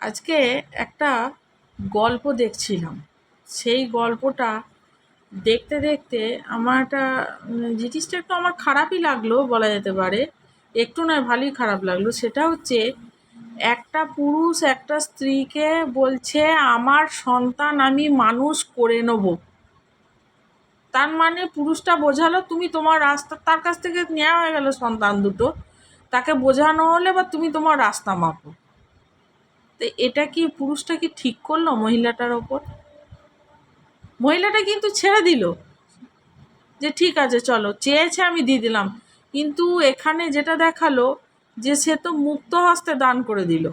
আজকে একটা গল্প দেখছিলাম। সেই গল্পটা দেখতে দেখতে আমার একটা জিনিসটা একটু আমার খারাপই লাগলো বলা যেতে পারে। একটু নয়, ভালোই খারাপ লাগলো। সেটা হচ্ছে, একটা পুরুষ একটা স্ত্রীকে বলছে আমার সন্তান আমি মানুষ করে নেব। তার মানে পুরুষটা বোঝালো তুমি তোমার রাস্তা, তার কাছ থেকে নেওয়া হয়ে গেল সন্তান দুটো, তাকে বোঝানো হলে বা তুমি তোমার রাস্তা মাপো। তো এটা কি পুরুষটা কি ঠিক করলো মহিলাটার ওপর? মহিলাটা কিন্তু ছেড়ে দিল যে ঠিক আছে চলো, চেয়েছে আমি দিয়ে দিলাম। কিন্তু এখানে যেটা দেখালো যে সে তো মুক্ত হস্তে দান করে দিল।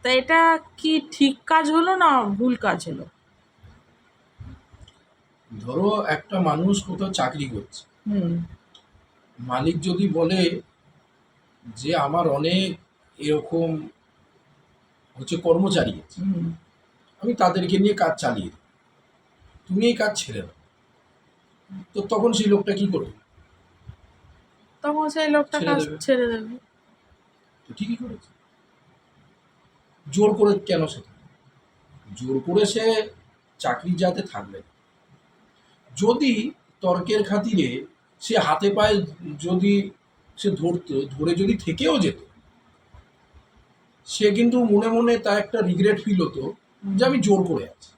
তা এটা কি ঠিক কাজ হলো না ভুল কাজ হলো? ধরো একটা মানুষ কোথাও চাকরি করছে, হুম। মালিক যদি বলে যে আমার অনেক এরকম কর্মচারী আছে, হুম। আমি তাদেরকে নিয়ে কাজ চালিয়ে দিই, তুমি এই কাজ ছেড়ে দাও, তো তখন সেই লোকটা কি করবে? তখন সেই লোকটা ছেড়ে কাজ দেবে। ছেড়ে দেবে। তো ঠিকই করেছে। জোর করে কেন সে থাকবে? জোর করে সে চাকরি যাতে থাকবে না। যদি তর্কের খাতিরে সে হাতে পায়ে যদি সে ধরে যদি থেকেও যেত, সে কিন্তু মনে মনে তার একটা রিগ্রেট ফিল হতো যে আমি জোর করে আছি।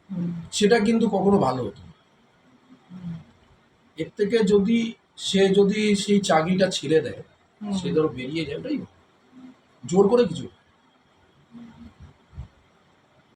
হুম। সেটা কিন্তু কখনো ভালো হতো না। এর থেকে যদি সেই চাকরিটা ছেড়ে দেয়, হুম। সে ধরো বেরিয়ে যায়, ওটাই ভালো। জোর করে কিছু